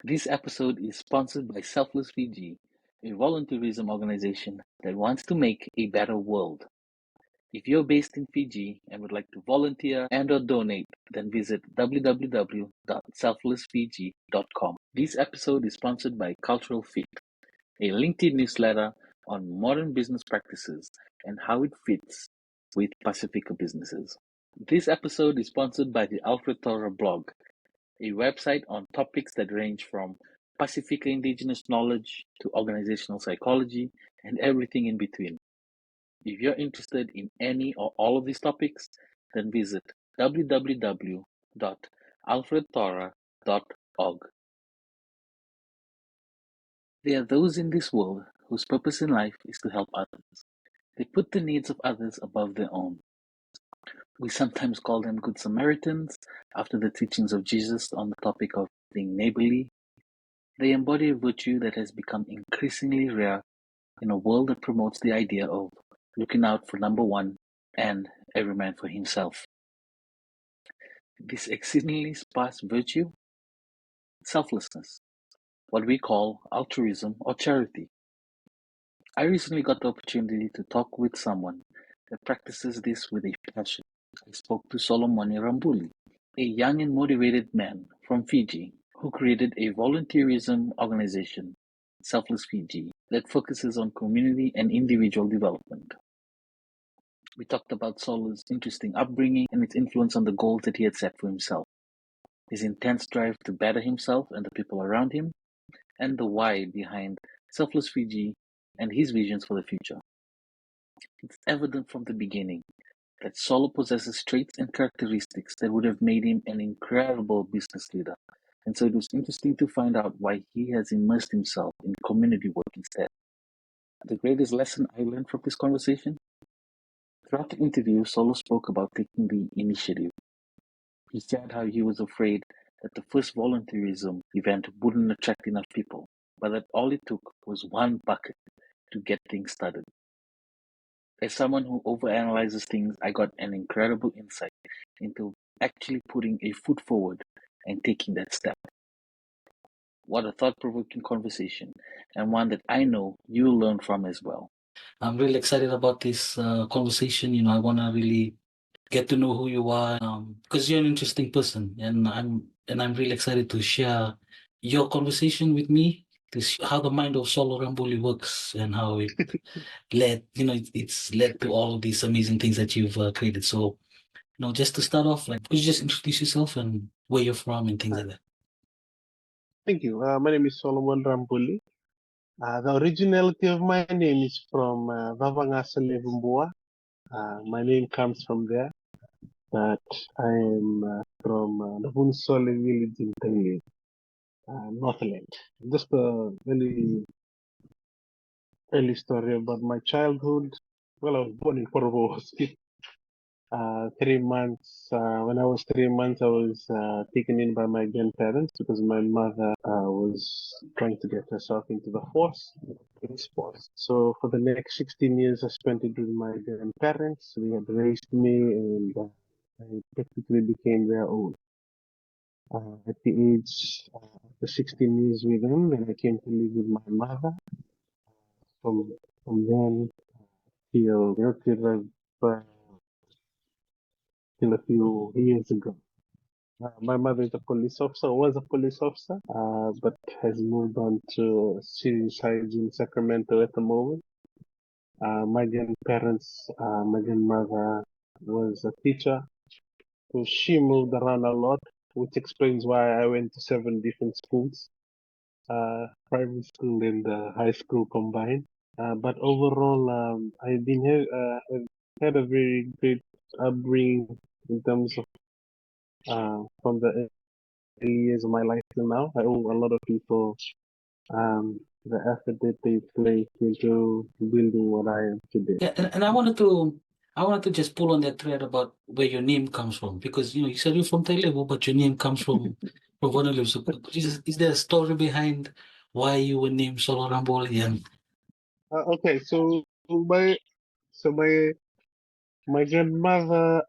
This episode is sponsored by Selfless Fiji, a volunteerism organization that wants to make a better world. If you're based in Fiji and would like to volunteer and/or donate, then visit www.selflessfiji.com. This episode is sponsored by Cultural Fit, a LinkedIn newsletter on modern business practices and how it fits with Pacifica businesses. This episode is sponsored by the Alfred Tora blog, a website on topics that range from Pacifica indigenous knowledge to organizational psychology and everything in between. If you're interested in any or all of these topics, then visit www.alfredtora.org. There are those in this world whose purpose in life is to help others. They put the needs of others above their own. We sometimes call them Good Samaritans after the teachings of Jesus on the topic of being neighborly. They embody a virtue that has become increasingly rare in a world that promotes the idea of looking out for number one and every man for himself. This exceedingly sparse virtue, selflessness, what we call altruism or charity. I recently got the opportunity to talk with someone that practices this with a passion. I spoke to Solomone Rabuli, a young and motivated man from Fiji who created a volunteerism organization, Selfless Fiji, that focuses on community and individual development. We talked about Solo's interesting upbringing and its influence on the goals that he had set for himself, his intense drive to better himself and the people around him, and the why behind Selfless Fiji and his visions for the future. It's evident from the beginning that Solo possesses traits and characteristics that would have made him an incredible business leader, and so it was interesting to find out why he has immersed himself in community work instead. The greatest lesson I learned from this conversation? Throughout the interview, Solo spoke about taking the initiative. He shared how he was afraid that the first volunteerism event wouldn't attract enough people, but that all it took was one bucket to get things started. As someone who overanalyzes things, I got an incredible insight into actually putting a foot forward and taking that step. What a thought-provoking conversation, and one that I know you'll learn from as well. I'm really excited about this conversation. I want to really get to know who you are because you're an interesting person, and I'm really excited to share your conversation with me, how the mind of Solo Ramboli works and how it it's led to all of these amazing things that you've created. So, just to start off, could you just introduce yourself and where you're from and things like that? Thank you. My name is Solomone Rabuli. The originality of my name is from Vavangasa Vumbua. My name comes from there, but I am from the Hunsole village in Tangi, Northland. Just a very early story about my childhood. Well, I was born in Korobo Hospital. 3 months, when I was 3 months, I was taken in by my grandparents because my mother was trying to get herself into the force, in sports. So for the next 16 years, I spent it with my grandparents. They had raised me and I practically became their own. At the age of 16 years with them, then I came to live with my mother. From then till a few years ago. My mother is a police officer, was a police officer, but has moved on to she resides in Sacramento at the moment. My grandparents, my grandmother was a teacher, so she moved around a lot, which explains why I went to 7 different schools, primary school and high school combined. But overall, I've been here, had a very great upbringing in terms of from the early years of my life till now. I owe a lot of people the effort that they placed into building what I am today. Yeah, and I wanted to just pull on that thread about where your name comes from, because you said you're from Tailevo, but your name comes from Honolulu. So is there a story behind why you were named Solo Ramboli? And Okay, so my grandmother,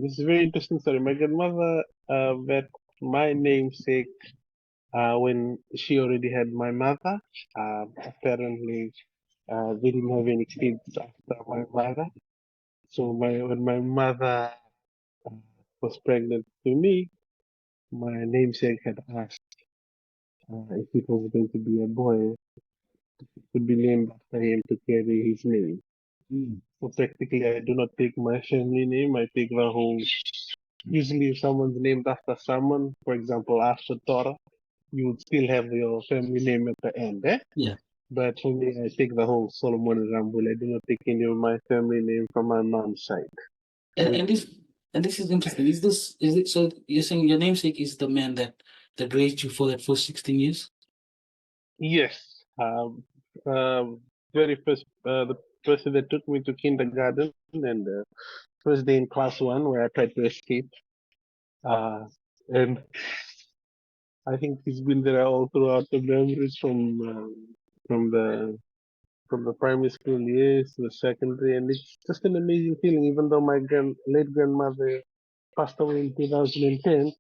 this is a very interesting story. My grandmother, that my namesake when she already had my mother. Apparently, they didn't have any kids after my mother. So when my mother uh, was pregnant with me, my namesake had asked if it was going to be a boy, it would be named after him to carry his name. Mm. So practically, I do not take my family name. I take the whole. Usually, if someone's named after someone, for example, Alfred Tora, you would still have your family name at the end, eh? Yeah. But for me, I take the whole Solomone Rabuli. I do not take any of my family name from my mom's side. And, and this and this is interesting. Is it so you're saying your namesake is the man that raised you for that first 16 years? Yes. Very first, the person that took me to kindergarten and first day in class one where I tried to escape. And I think he's been there all throughout the memories from the from the primary school years to the secondary, and it's just an amazing feeling. Even though my late grandmother passed away in 2010,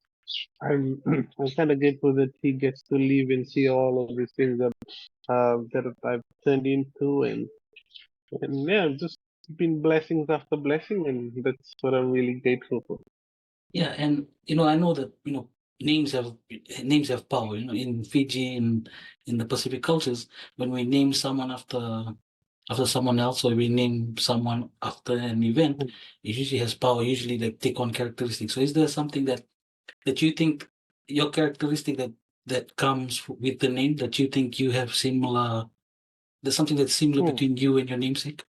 I'm I'm kind of grateful that he gets to live and see all of these things that I've turned into, and yeah, just been blessings after blessing, and that's what I'm really grateful for. Yeah, and I know that names have names have power. In Fiji, in the Pacific cultures, when we name someone after someone else, or we name someone after an event, it usually has power. Usually, like take on characteristics. So, is there something that you think your characteristic that comes with the name that you think you have similar? There's something that's similar Hmm. between you and your namesake.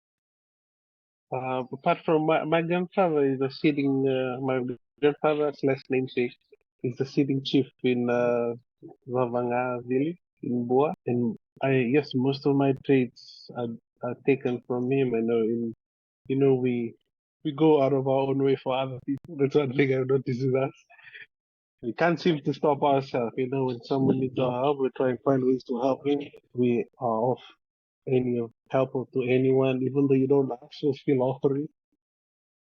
Apart from my grandfather is a sitting, my grandfather's last namesake is the sitting chief in Vavanga village in Boa. And yes, most of my traits are taken from him. I know we go out of our own way for other people. That's one thing I've noticed with us. We can't seem to stop ourselves. When someone needs our help, we try and find ways to help him. We are off any of help to anyone, even though you don't ask, we still offering.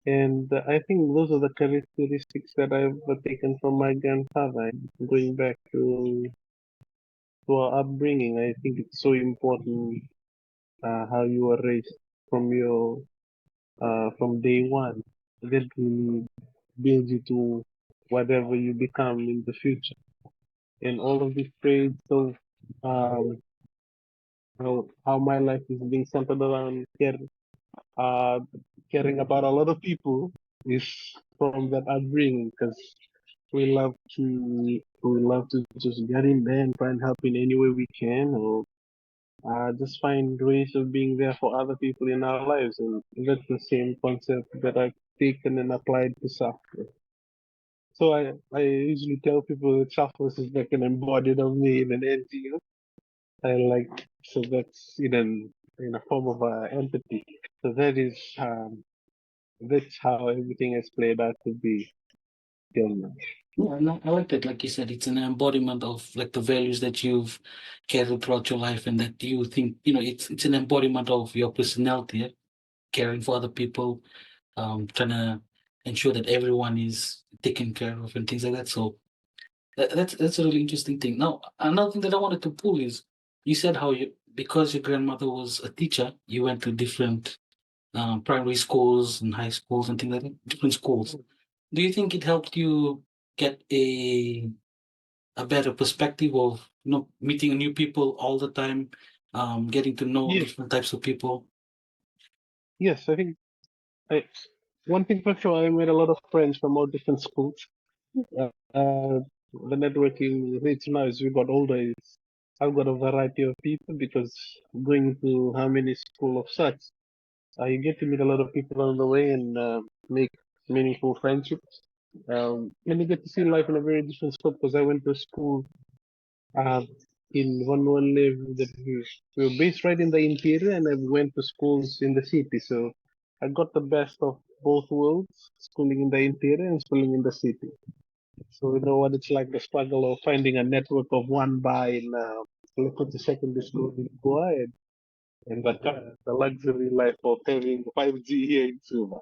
And I think those are the characteristics that I've taken from my grandfather. Going back to our upbringing, I think it's so important how you were raised from your from day one. That really builds you to whatever you become in the future. And all of these traits of um, how my life is being centered around uh, caring about a lot of people is from that upbringing because we love to just get in there and try and help in any way we can, or just find ways of being there for other people in our lives, and that's the same concept that I've taken and applied to software. So I usually tell people that Selfless is like an embodied of me in an NGO. I like so that's in a form of empathy. So that's how everything has played out to be till now. Yeah, and I like that. Like you said, it's an embodiment of like the values that you've carried throughout your life, and that you think it's an embodiment of your personality, yeah? Caring for other people, trying to ensure that everyone is taken care of and things like that. So that's a really interesting thing. Now, another thing that I wanted to pull is you said how because your grandmother was a teacher, you went to different primary schools and high schools and things like that, different schools. Do you think it helped you get a better perspective of meeting new people all the time, getting to know Yes, different types of people? yes, I think I, one thing for sure, I made a lot of friends from all different schools. The networking rate now as we got older is I've got a variety of people because going to how many school of such, you get to meet a lot of people along the way and make meaningful friendships. And you get to see life in a very different scope because I went to school uh, in one live that we were based right in the interior, and I went to schools in the city. So I got the best of both worlds: schooling in the interior and schooling in the city. So we know what it's like, the struggle of finding a network of one by in local secondary school in Goa, and the luxury life of having 5G here in Suva.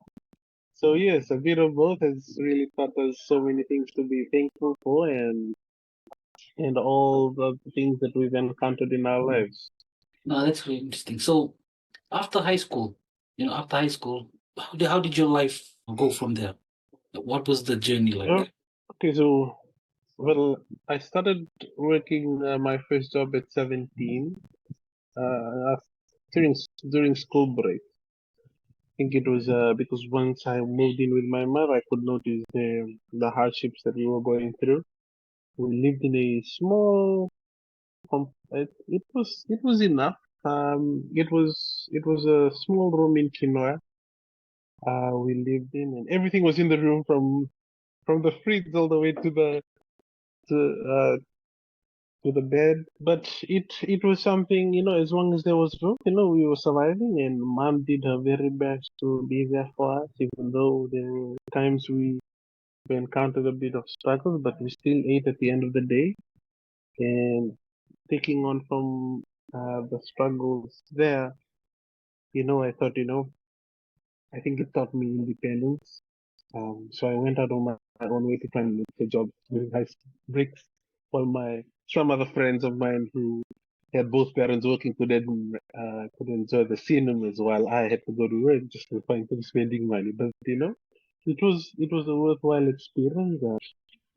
So yes, a bit of both has really taught us so many things to be thankful for, and and all the things that we've encountered in our lives. No, that's really interesting. So after high school, how did your life go from there? What was the journey like? Okay, so well, I started working my first job at 17 during school break. I think it was because once I moved in with my mother, I could notice the hardships that we were going through. We lived in a small. It was enough. It was a small room in Kinoa. We lived in, and everything was in the room from the fridge all the way to uh, to the bed. But it was something, as long as there was room, we were surviving, and mom did her very best to be there for us, even though there were times we encountered a bit of struggles, but we still ate at the end of the day. And taking on from the struggles there, I thought, I think it taught me independence. So I went out on my own way to try and look for jobs doing high breaks, while some other friends of mine who had both parents working could enjoy the cinemas, while I had to go to work just to find some spending money. But it was a worthwhile experience.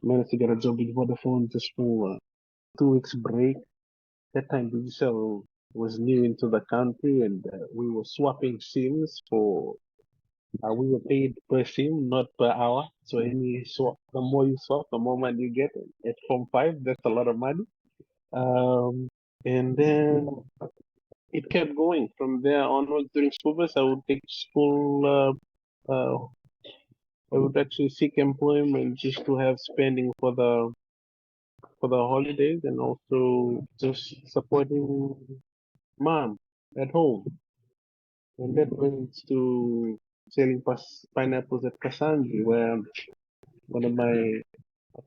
Managed to get a job with Vodafone just for 2 weeks break. That time Digital was new into the country, and we were swapping SIMs for. We were paid per SIM, not per hour. So any swap, the more you swap, the more money you get. At Form 5, that's a lot of money. And then it kept going. From there onwards, during school breaks, I would take school. I would actually seek employment just to have spending for the holidays, and also just supporting mom at home. And that brings to selling pineapples at Kasanji, where one of my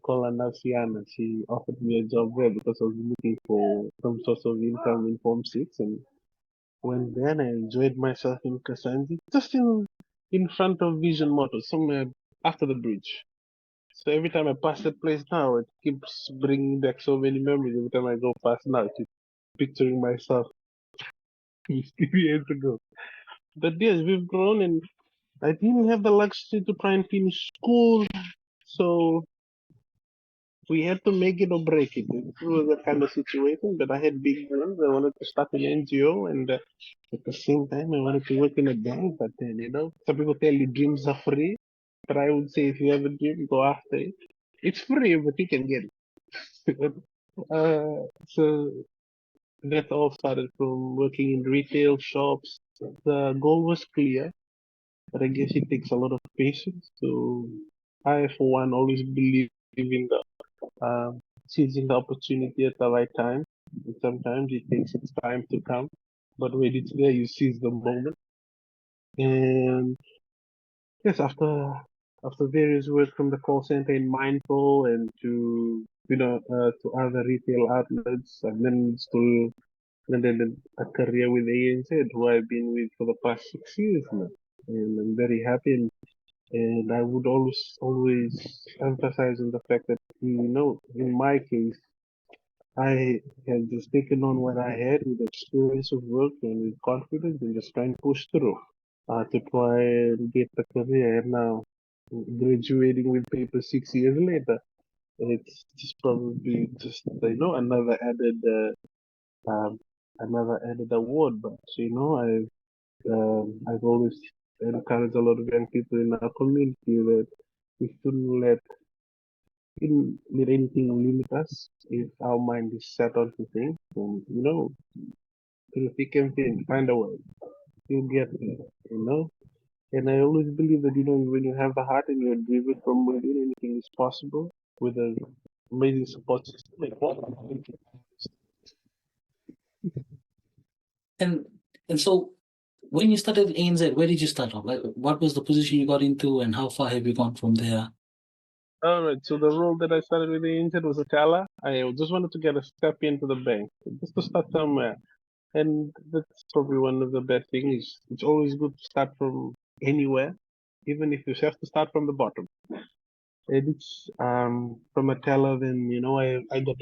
Kola Nasiana, she offered me a job there because I was looking for some source of income in Form 6. And when then I enjoyed myself in Kasanji, just in front of Vision Motors, somewhere after the bridge. So every time I pass that place now, it keeps bringing back so many memories. Every time I go past now, I keep picturing myself 50 years ago. But yes, we've grown, and I didn't have the luxury to try and finish school, so we had to make it or break it. It was a kind of situation, but I had big dreams. I wanted to start an NGO, and at the same time, I wanted to work in a bank. But then, some people tell you dreams are free, but I would say if you have a dream, go after it. It's free, but you can get it. So that all started from working in retail shops. The goal was clear, but I guess it takes a lot of patience. So I, for one, always believe in the seizing the opportunity at the right time. And sometimes it takes its time to come, but when it's there, you seize the moment. And yes, after various work from the call center in Mindful and to other retail outlets, I've managed to land a career with ANZ, who I've been with for the past 6 years now, and I'm very happy. And I would always emphasize on the fact that, in my case, I had just taken on what I had with experience of work and with confidence, and just try and push through to try and get the career. And now, graduating with paper 6 years later, it's just probably just um, another added award. But I've always encouraged a lot of young people in our community that we shouldn't let anything limit us if our mind is set on to things. And through thick and thin, find a way. You'll get there. And I always believe that when you have the heart and you're driven from within, anything is possible with an amazing support system. And so when you started ANZ, where did you start off? Like, what was the position you got into, and how far have you gone from there? All right, so the role that I started with the intern was a teller. I just wanted to get a step into the bank, just to start somewhere. And that's probably one of the best things. It's always good to start from anywhere, even if you have to start from the bottom. And it's from a teller, then I got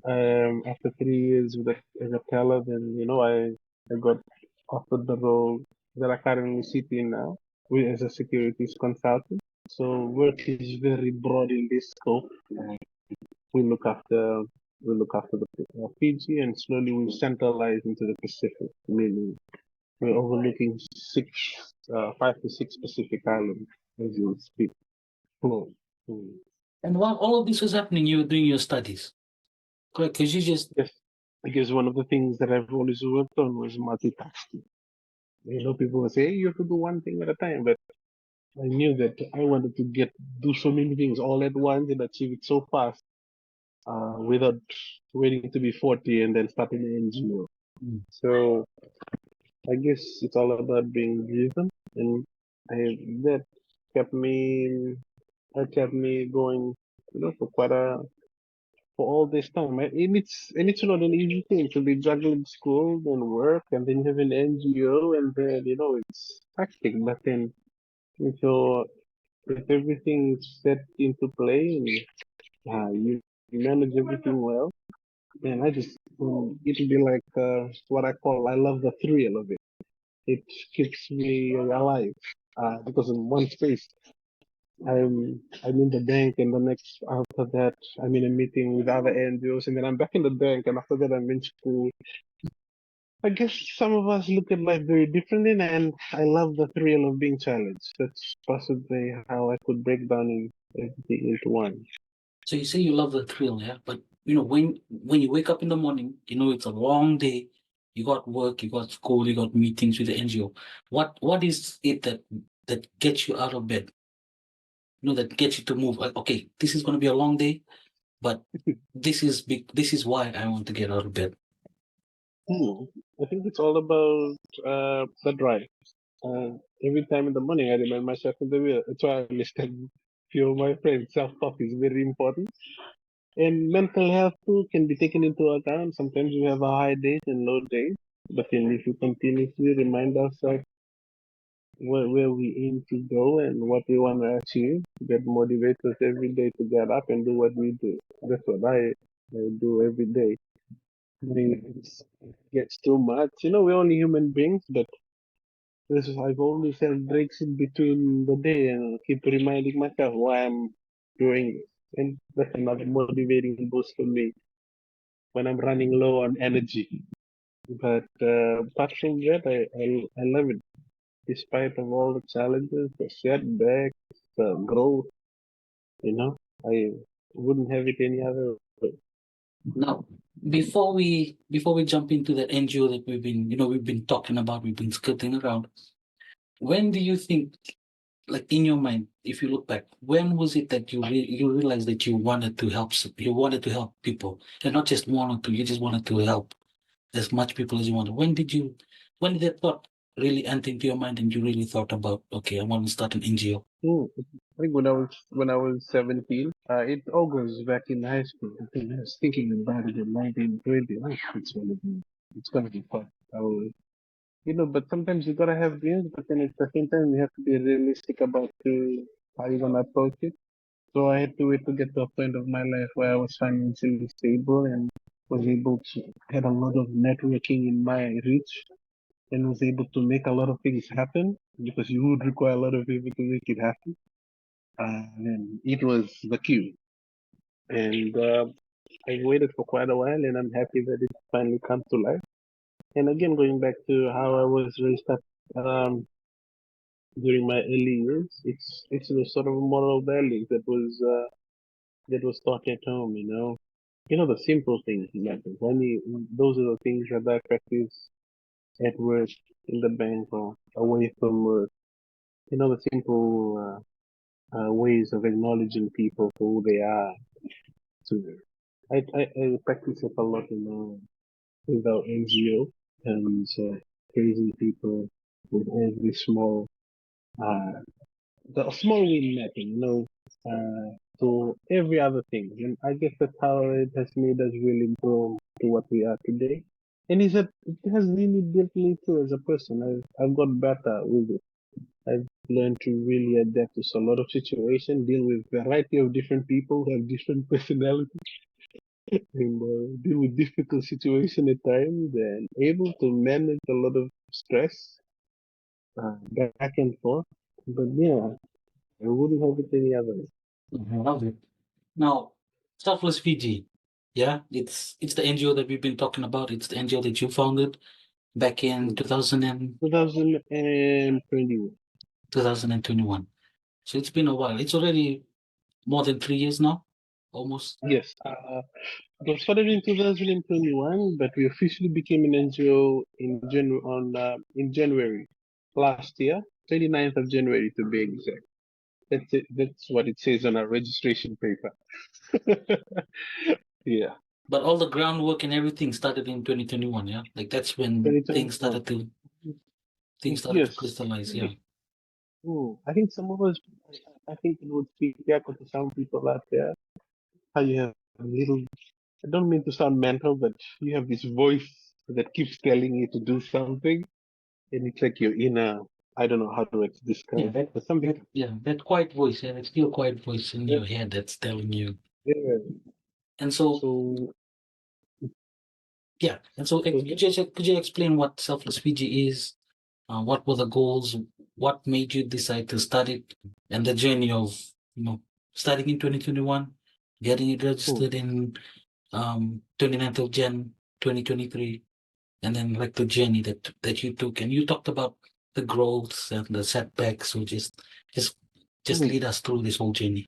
After 3 years with as a teller, then I got offered the role that I currently sit in now, as a securities consultant. So work is very broad in this scope. We look after the Fiji, and slowly we centralize into the Pacific, meaning we're overlooking 5 to 6 Pacific islands as you speak. Flow. Mm. And while all of this was happening, you were doing your studies, correct? Because you just Yes, because one of the things that I've always worked on was multitasking. People will say, hey, you have to do one thing at a time, but I knew that I wanted to do so many things all at once and achieve it so fast, without waiting to be 40 and then starting an NGO. Mm. So I guess it's all about being driven, and that kept me kept me going, for for all this time. And it's not an easy thing to be juggling school and work, and then you have an NGO, and then it's hectic. But then if you if everything is set into play and you manage everything well, then it'll be like what I love the thrill of it. It keeps me alive, because in one space I'm in the bank, and the next after that I'm in a meeting with other NGOs, and then I'm back in the bank, and after that I'm in school. I guess some of us look at life very differently, and I love the thrill of being challenged. That's possibly how I could break down everything into one. so you say you love the thrill, yeah? But when you wake up in the morning, it's a long day. You got work, you got school, you got meetings with the NGO. What is it that gets you out of bed? That gets you to move. Like, okay, this is going to be a long day, but this is big. This is why I want to get out of bed. I think it's all about the drive. Every time in the morning, I remind myself of the wheel. That's why I listed few of my friends. Self-talk is very important. And mental health too can be taken into account. Sometimes we have a high days and low days. But then if we continuously remind ourselves where we aim to go and what we want to achieve, get motivated every day to get up and do what we do. That's what I do every day. I mean, it gets too much. We're only human beings, but I've always had breaks in between the day and keep reminding myself why I'm doing it. And that's another motivating boost for me when I'm running low on energy. But apart from that, I love it. Despite of all the challenges, the setbacks, the growth, I wouldn't have it any other way. Now, before we jump into that NGO that we've been talking about, we've been skirting around. When do you think, like in your mind, if you look back, when was it that you realized that you wanted to help people, and not just one or two, you just wanted to help as much people as you wanted? When did that thought really enter into your mind, and you really thought about, okay, I want to start an NGO? I think when I was 17, it all goes back in high school. I think I was thinking about it in 1920. It's gonna be fun. But sometimes you gotta have dreams, but then at the same time you have to be realistic about how you're gonna approach it. So I had to wait to get to a point of my life where I was financially stable and was able to had a lot of networking in my reach, and was able to make a lot of things happen, because you would require a lot of people to make it happen. And it was the cue. And I waited for quite a while, and I'm happy that it finally come to life. And again, going back to how I was raised up during my early years, it's the sort of moral values that was taught at home. The simple things matter. Those are the things that I practice at work, in the bank, or away from work. The simple ways of acknowledging people for who they are. So I practice it a lot with our NGO, and praising people with every uh, small win matter, to every other thing. And I guess that's how it has made us really grow to what we are today. And it has really built me too as a person. I've got better with it. I've learned to really adapt to a lot of situations, deal with variety of different people who have different personalities. and deal with difficult situation at times and able to manage a lot of stress back and forth. But yeah, I wouldn't have it any other way. I love it. Now, Selfless Fiji, yeah, it's the NGO that we've been talking about. It's the NGO that you founded back in 2021. 2021. So it's been a while. It's already more than 3 years now, almost. Yes, it was started in 2021, but we officially became an NGO in January last year, 29th of January to be exact. That's it. That's what it says on our registration paper. Yeah, But all the groundwork and everything started in 2021, yeah? Like that's when 2021. things started to Yes. crystallize, yeah. I think some of us, I think it would speak to some people out there, how you have a little, I don't mean to sound mental, but you have this voice that keeps telling you to do something, and it's like your inner, I don't know how to describe it, but something. That quiet voice, yeah, that still quiet voice in Yeah, your head that's telling you. yeah. And so, So, yeah, and so could you explain what Selfless Fiji is? What were the goals? What made you decide to start it? And the journey of, starting in 2021, getting it registered in 29th of Jan 2023, and then like the journey that you took. And you talked about the growths and the setbacks. So just lead us through this whole journey.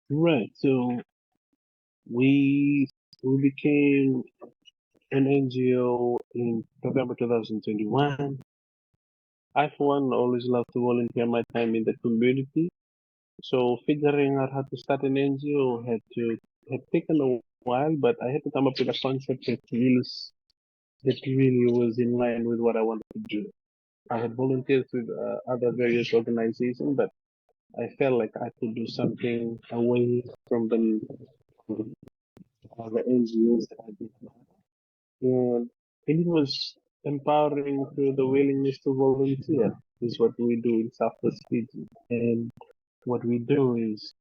right. So we we became an NGO in November 2021. I, for one, always love to volunteer my time in the community. So figuring out how to start an NGO had taken a while, but I had to come up with a concept that really was in line with what I wanted to do. I had volunteered with other various organizations, but I felt like I could do something away from the other NGOs that I did. And it was empowering through the willingness to volunteer is what we do in Selfless Fiji. And what we do is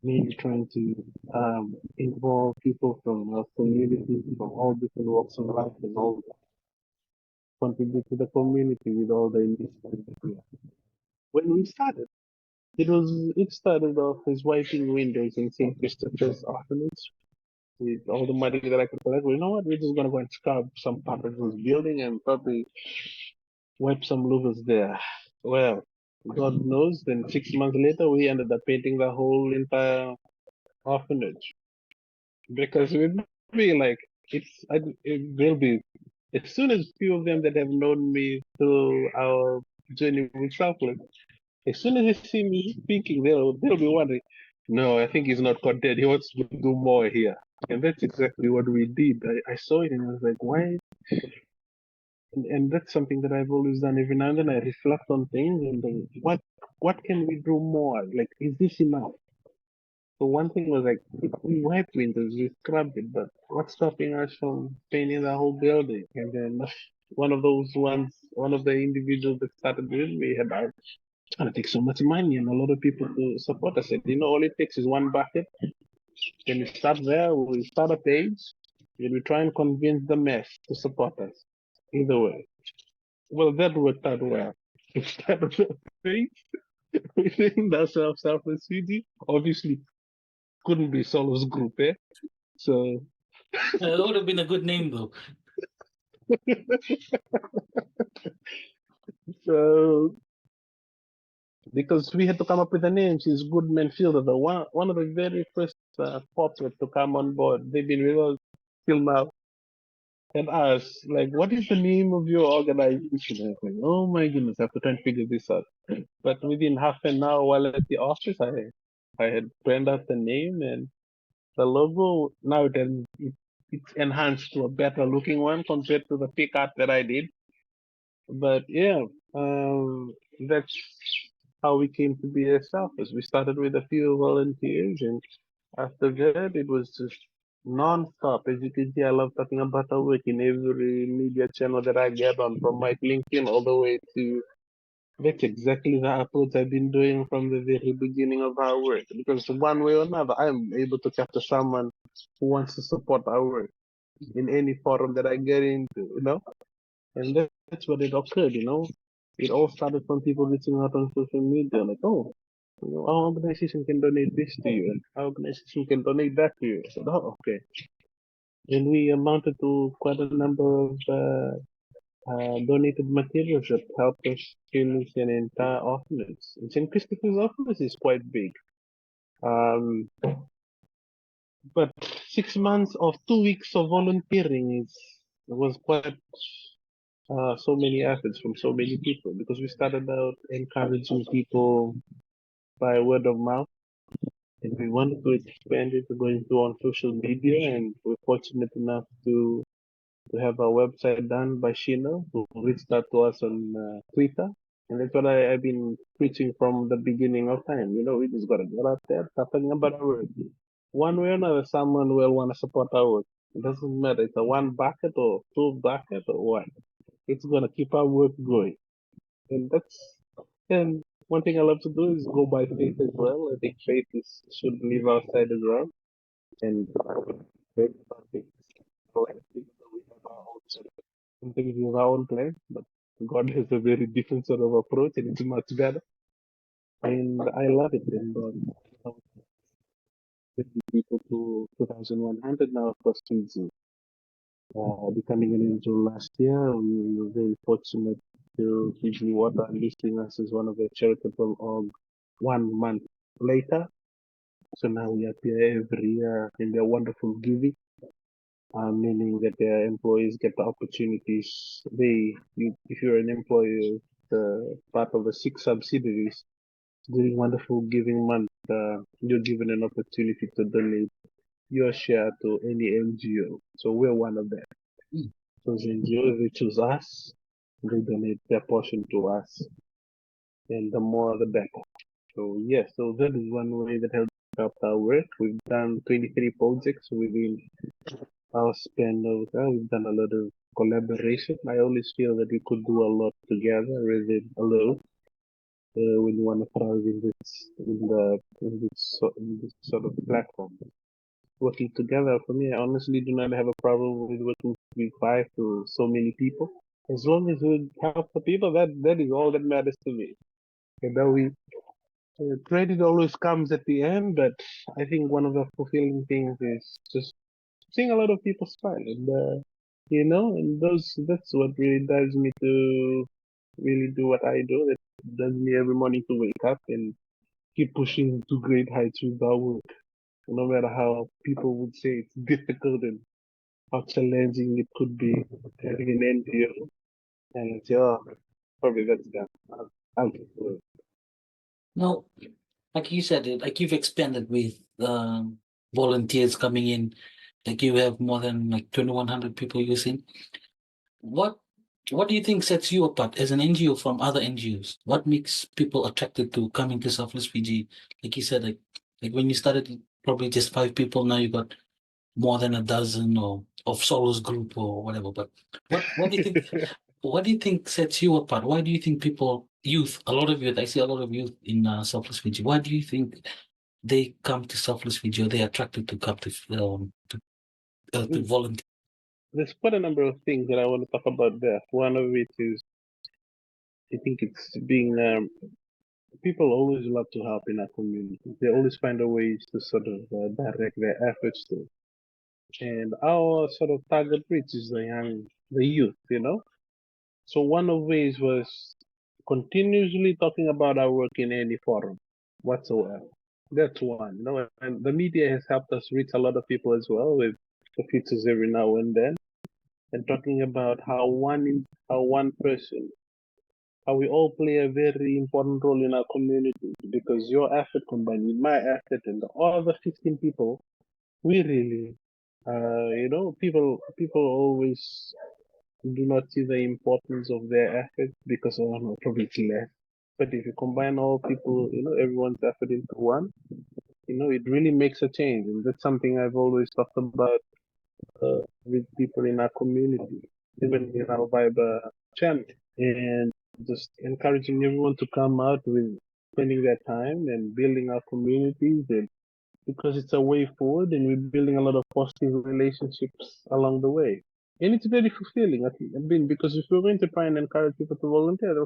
mainly trying to involve people from our community, from all different walks of life and all contribute to the community with all the initiatives that we have. When we started, it started off as wiping windows in St. Christopher's orphanage with all the money that I could collect. Well, you know what? We're just gonna go and scrub some part of this building and probably wipe some louvers there. Well, God knows. Then 6 months later, we ended up painting the whole entire orphanage because with me, like it will be as soon as few of them that have known me through our journey with Southland, as soon as they see me speaking, they'll be wondering, no, I think he's not content. He wants to do more here. And that's exactly what we did. I saw it and I was like, why? And that's something that I've always done. Every now and then I reflect on things and think, what can we do more? Like, is this enough? So one thing was like, we wiped windows, we scrubbed it, but what's stopping us from painting the whole building? And then one of the individuals that started with me had asked, it's gonna take so much money and a lot of people to support us. And all it takes is one bucket. Then we start there, we start a page, and we try and convince the mess to support us. Either way. Well, that worked out well. We started a page within the Selfless Fiji. Obviously, couldn't be Solo's group, eh? So, It would have been a good name though. so because we had to come up with a name, she's Goodman Fielder, the one of the very first corporate to come on board. They've been with us till now. And asked, like, what is the name of your organization? I was like, oh my goodness, I have to try and figure this out. But within half an hour while at the office, I had planned out the name and the logo. Now it's enhanced to a better looking one compared to the pick art that I did. But yeah, that's how we came to be as Selfless. We started with a few volunteers, and after that, it was just non-stop. As you can see, I love talking about our work in every media channel that I get on, from my LinkedIn all the way to That's exactly the approach I've been doing from the very beginning of our work. Because one way or another, I'm able to capture someone who wants to support our work in any forum that I get into. And that's what it occurred. It all started from people reaching out on social media, like, oh, our organization can donate this to you, and our organization can donate that to you. I said, oh, okay. And we amounted to quite a number of donated materials that helped us finish an entire orphanage. And St. Christopher's orphanage is quite big. Um, but 6 months of 2 weeks of volunteering was quite so many efforts from so many people, because we started out encouraging people by word of mouth, and we wanted to expand it to going to on social media, and we're fortunate enough to have our website done by Shino, who reached out to us on Twitter. And that's what I've been preaching from the beginning of time. We just got to get out there, start talking about our work. One way or another, someone will want to support our work. It doesn't matter. It's a one bucket or two bucket or what. It's going to keep our work going. And one thing I love to do is go by faith as well. I think should live outside as well. And faith about things. So I think that we have our own sort of something with our own plan, but God has a very different sort of approach, and it's much better. And I love it. And 50 people to 2,100 now across Fiji. Becoming an angel last year, we were very fortunate to Fiji Water listing us as one of their charitable org 1 month later. So now we appear every year in their wonderful giving, meaning that their employees get the opportunities. If you're an employee, part of the 6 subsidiaries, during wonderful giving month, you're given an opportunity to donate your share to any NGO. So we're one of them. Those NGOs, they choose us, they donate their portion to us, and the more the better. So yes, so that is one way that helped our work. We've done 23 projects within our span of time. We've done a lot of collaboration. I always feel that we could do a lot together rather than alone. When you want to thrive in this sort of platform. Working together, for me, I honestly do not have a problem with working with 5 to so many people. As long as we help the people, that is all that matters to me. We credit always comes at the end, but I think one of the fulfilling things is just seeing a lot of people smile, and that's what really drives me to really do what I do. That does me every morning to wake up and keep pushing to great heights with our work. No matter how people would say it's difficult and how challenging it could be having an NGO, and it's probably that's done. I'll get through it. Now, like you said, like you've expanded with volunteers coming in, like you have more than like 2,100 people using. What do you think sets you apart as an NGO from other NGOs? What makes people attracted to coming to Selfless Fiji? Like you said, like when you started, probably just 5 people. Now you got more than a dozen or of solos group or whatever. But what do you think? What do you think sets you apart? Why do you think youth, a lot of youth, I see a lot of youth in Selfless Fiji. Why do you think they come to Selfless Fiji or they're attracted to come to volunteer? There's quite a number of things that I want to talk about there. One of it is, I think it's being, people always love to help in our community. They always find a ways to sort of direct their efforts to. And our sort of target reach is the youth. So one of the ways was continuously talking about our work in any forum whatsoever. That's one. And the media has helped us reach a lot of people as well with the features every now and then, and talking about how one person, how we all play a very important role in our community, because your effort combined with my effort and the other 15 people, we really, people always do not see the importance of their effort because probably it's less. But if you combine all people, everyone's effort into one, it really makes a change. And that's something I've always talked about with people in our community, even in our Viber channel. And just encouraging everyone to come out with spending their time and building our communities, and because it's a way forward and we're building a lot of positive relationships along the way. And it's very fulfilling. I mean, because if we're going to try and encourage people to volunteer,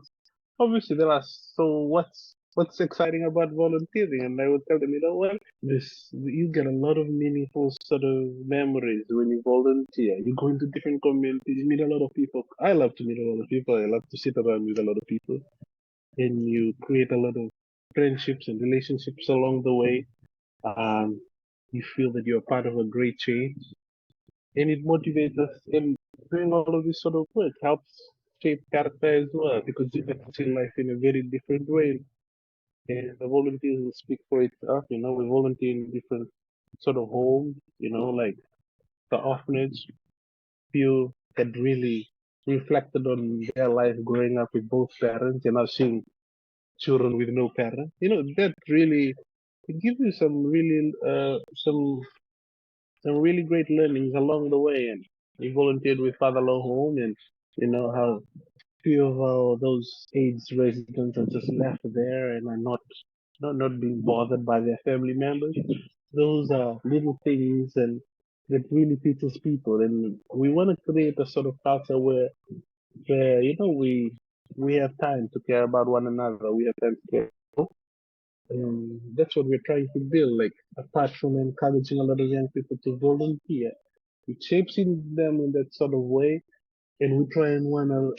obviously there are, so what's exciting about volunteering? And I would tell them, you know what, this, you get a lot of meaningful sort of memories when you volunteer. You go into different communities, you meet a lot of people. I love to meet a lot of people. I love to sit around with a lot of people, and you create a lot of friendships and relationships along the way. You feel that you're part of a great change, and it motivates us. And doing all of this sort of work helps shape character as well, because you get to see life in a very different way. And the volunteers will speak for itself. You know, we volunteer in different sort of homes. You know, like the orphanage. Few that really reflected on their life growing up with both parents, and now seeing children with no parent. You know, that really, it gives you some really great learnings along the way. And we volunteered with Father Law Home, and you know how few of those AIDS residents are just left there and are not being bothered by their family members. Those are little things and that really teaches people. And we want to create a sort of culture where you know we have time to care about one another. We have time to care. And that's what we're trying to build. Like, apart from encouraging a lot of young people to volunteer, it shapes in them in that sort of way. And we try and want to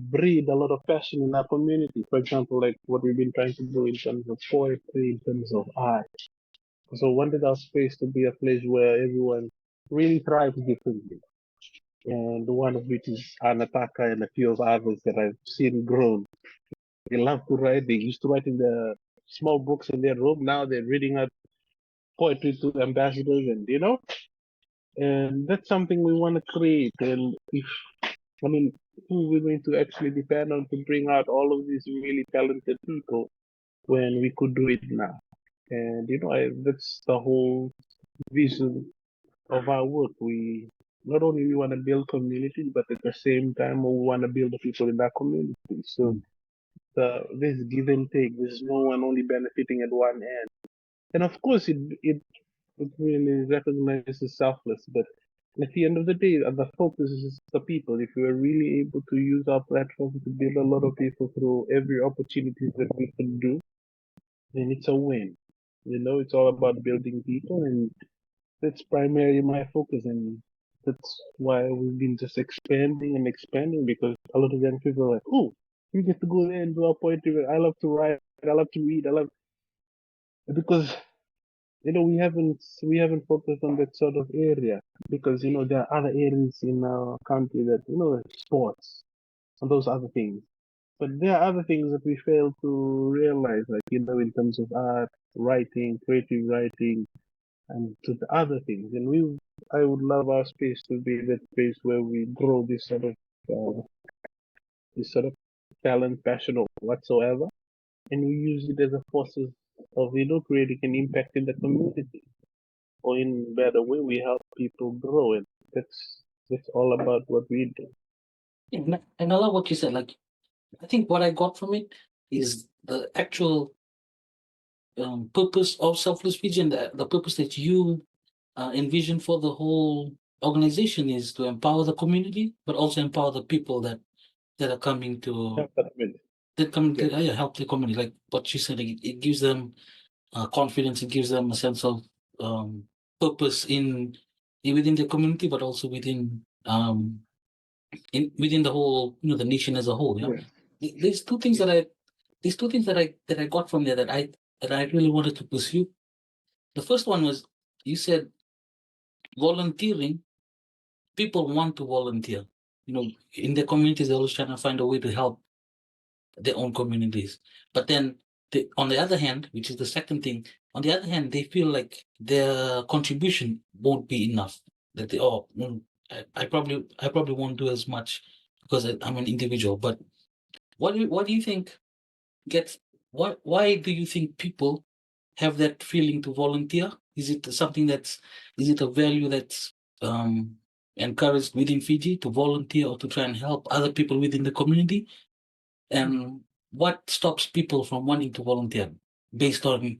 breed a lot of passion in our community. For example, like what we've been trying to do in terms of poetry, in terms of art. So wanted our space to be a place where everyone really thrives differently. And one of which is Anataka and a few of others that I've seen grown. They love to write. They used to write in the small books in their room. Now they're reading out poetry to ambassadors, and you know, and that's something we want to create. And if I mean, who we're going to actually depend on to bring out all of these really talented people when we could do it now? And you know, that's the whole vision of our work. We not only we want to build communities, but at the same time we want to build the people in that community. So this give and take. There's no one only benefiting at one end. And of course, it really recognizes selfless, but at the end of the day, the focus is the people. If we are really able to use our platform to build a lot of people through every opportunity that we can do, then it's a win. You know, it's all about building people, and that's primarily my focus, and that's why we've been just expanding and expanding, because a lot of young people are like, oh, you get to go there and do a poetry. I love to write. I love to read. I love because you know we haven't focused on that sort of area, because you know there are other areas in our country that you know sports and those other things, but there are other things that we fail to realize, like you know in terms of art, writing, creative writing, and to the other things. And I would love our space to be that space where we grow uh, this sort of talent, passion, or whatsoever, and we use it as a forces of you know creating an impact in the community, or in better way, we help people grow, and that's all about what we do. And I love what you said. Like, I think what I got from it is the actual purpose of Selfless Fiji, and the purpose that you envision for the whole organization is to empower the community, but also empower the people that are coming to help the community. Like what you said, like, it gives them confidence. It gives them a sense of purpose within the community, but also within within the whole, you know, the nation as a whole. Yeah. There's two things that I got from there that I really wanted to pursue. The first one was, you said volunteering. People want to volunteer. You know, in their communities, they're always trying to find a way to help their own communities. But then, on the other hand, which is the second thing, on the other hand, they feel like their contribution won't be enough. That I probably won't do as much because I'm an individual. But what do you think gets? Why do you think people have that feeling to volunteer? Is it a value that's encouraged within Fiji to volunteer or to try and help other people within the community? And what stops people from wanting to volunteer based on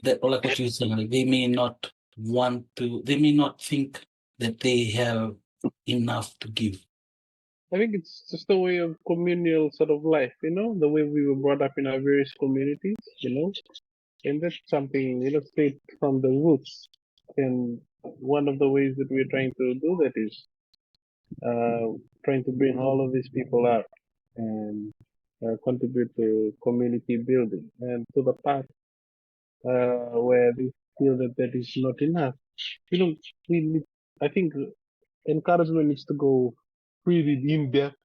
that, or like what you said, like they may not they may not think that they have enough to give. I think it's just a way of communal sort of life, the way we were brought up in our various communities. And that's something, straight from the roots. And one of the ways that we're trying to do that is trying to bring all of these people out and contribute to community building and to the part where they feel that that is not enough. We need, I think encouragement needs to go pretty in depth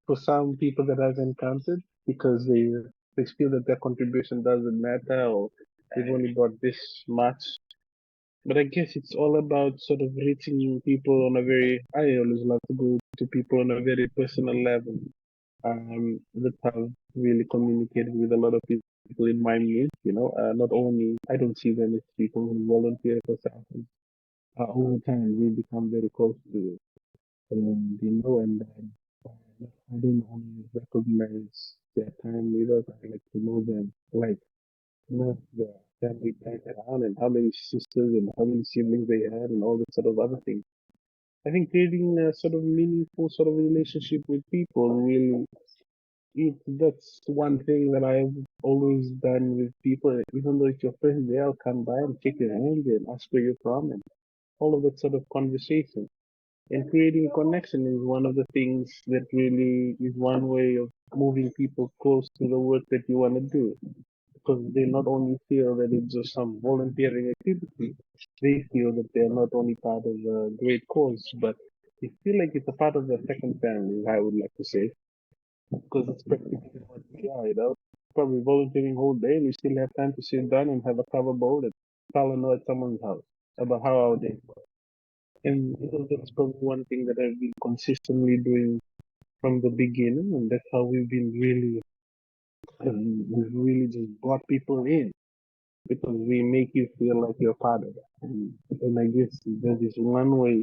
for some people that I've encountered because they feel that their contribution doesn't matter or they've only got this much. But I guess it's all about sort of reaching people on a very, I always love to go to people on a very personal level. That's how I've really communicated with a lot of people in my midst. Not only, I don't see them as people who volunteer for something. Over time, we become very close to and I didn't only recognize their time with us, I like to know them, like, their family background and how many sisters and how many siblings they had and all that sort of other things. I think creating a sort of meaningful sort of relationship with people really, that's one thing that I've always done with people. Even though it's your friend, they'll come by and shake your hand and ask where you're from and all of that sort of conversation. And creating connection is one of the things that really is one way of moving people close to the work that you want to do. Because they not only feel that it's just some volunteering activity, they feel that they're not only part of a great cause, but they feel like it's a part of their second family, I would like to say. Because it's practically what we are. Probably volunteering whole day, and we still have time to sit down and have a cover bowl at Talano at someone's house about how our day was. And that's probably one thing that I've been consistently doing from the beginning, and that's how we've really just brought people in because we make you feel like you're part of it. And I guess that is one way,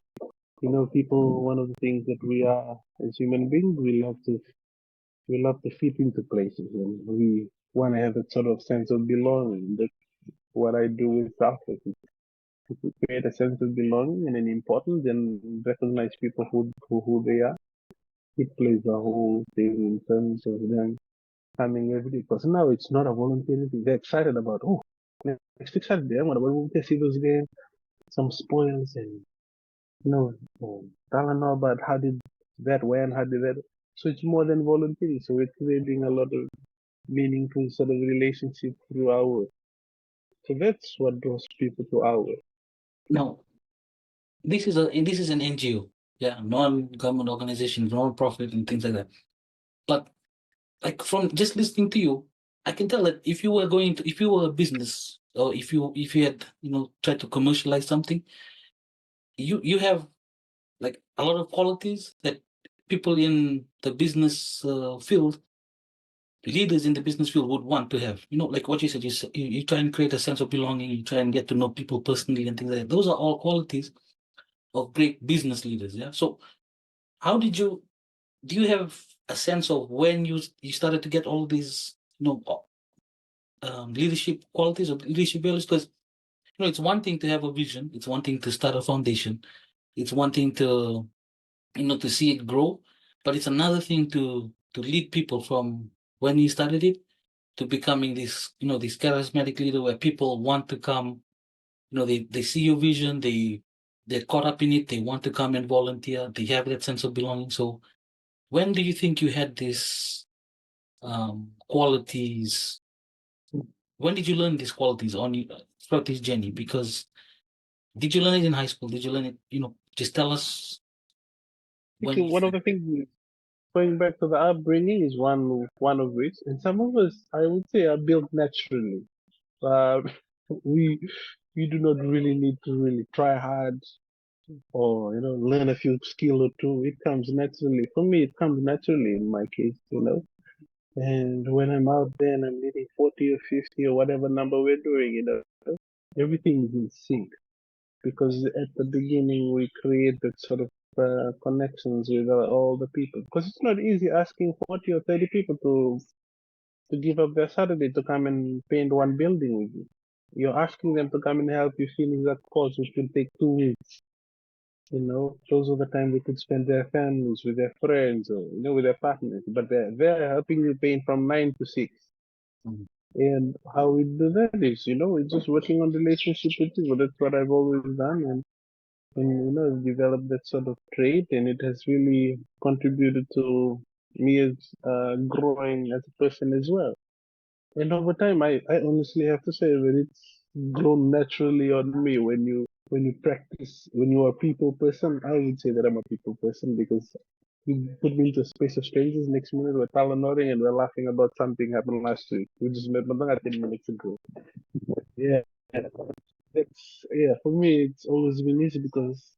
people, one of the things that we are as human beings, we love to fit into places and we want to have that sort of sense of belonging. That's what I do with Selfless. To create a sense of belonging and an importance and recognize people who they are. It plays a whole thing in terms of them coming every day. Because now it's not a volunteering thing. They're excited about, next week Saturday, I'm going to see those games, some spoils, and, tell them about how did that went, how did that. So it's more than volunteering. So we're creating a lot of meaningful sort of relationship through our work. So that's what draws people to our work. Now, this is an NGO, yeah, non-government organization, non-profit, and things like that. But like from just listening to you, I can tell that if you were a business, or if you had tried to commercialize something, you have like a lot of qualities that people in the business field, leaders in the business field would want to have. Like what you said, you try and create a sense of belonging, you try and get to know people personally and things like that. Those are all qualities of great business leaders. Yeah. So how do you have a sense of when you started to get all these, leadership qualities or leadership values? Because, it's one thing to have a vision. It's one thing to start a foundation. It's one thing to, to see it grow, but it's another thing to lead people from when you started it to becoming this, this charismatic leader where people want to come, they see your vision, they're caught up in it, they want to come and volunteer, they have that sense of belonging. So when do you think you had these qualities? When did you learn these qualities throughout this journey? Because did you learn it in high school? Did you learn it, just tell us when you One of the things going back to the upbringing is one of which, and some of us, I would say, are built naturally. Uh, we we do not really need to really try hard or learn a few skill or two. It comes naturally. For me, it comes naturally in my case. And when I'm out there and I'm leading 40 or 50 or whatever number we're doing, everything is in sync. Because at the beginning we create that sort of connections with all the people. Because it's not easy asking 40 or 30 people to give up their Saturday to come and paint one building with you. You're asking them to come and help you finish that course, which will take 2 weeks. Those are the time they could spend their families, with their friends, or with their partners. But they're helping you paint from 9 to 6. Mhm. And how we do that is, it's just working on relationship with people. That's what I've always done, and developed that sort of trait, and it has really contributed to me as growing as a person as well. And over time, I honestly have to say that it's grown naturally on me when you practice, when you are a people person. I would say that I'm a people person because you put me into a space of strangers. Next minute, we're talanoring and we're laughing about something happened last week. We just met Madanga 10 minutes ago. Yeah, for me, it's always been easy because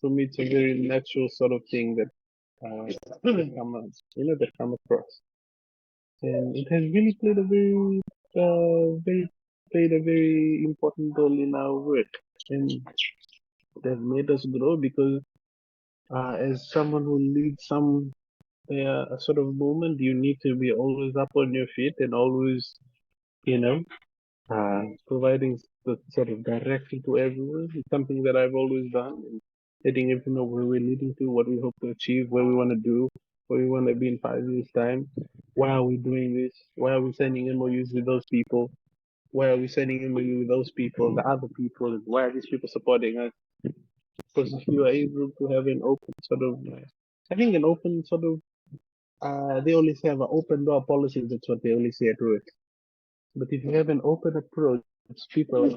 for me, it's a very natural sort of thing that that come across. And it has really played a very important role in our work, and it has made us grow because as someone who leads a sort of movement, you need to be always up on your feet and always, you know, providing the sort of direction to everyone. It's something that I've always done, and letting everyone know where we're leading to, what we hope to achieve, where we want to do, where we want to be in 5 years' time. Why are we doing this? Why are we signing MOUs with those people? Why are we signing MOU with those people, the other people? And why are these people supporting us? Because if you are able to have an open sort of, I think an open sort of, they always have an open door policy. That's what they always say at work. But if you have an open approach, people are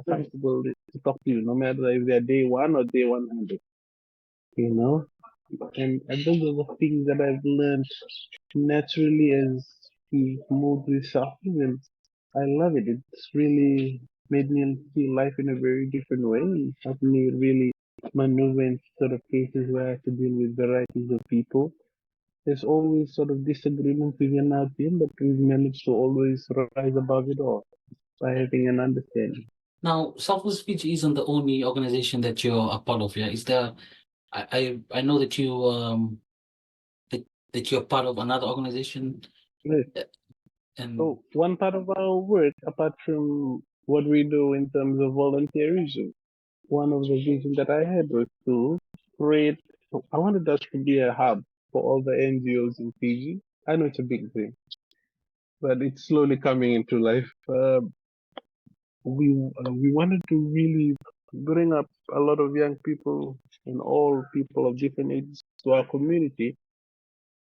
comfortable to talk to you, no matter if they're day one or day 100. You know, and those are the things that I've learned naturally as we move with something, and I love it. It's really made me see life in a very different way and helped me really maneuver in sort of cases where I have to deal with varieties of people. There's always sort of disagreements within our team, but we've managed to always rise above it all by having an understanding. Now, Selfless Fiji isn't the only organization that you're a part of, yeah? Is there, I know that that you're part of another organization, Right. and So one part of our work, apart from what we do in terms of volunteerism, one of the visions that I had was to create. I wanted us to be a hub for all the NGOs in Fiji. I know it's a big thing, but it's slowly coming into life. We wanted to really bring up a lot of young people and all people of different ages to our community,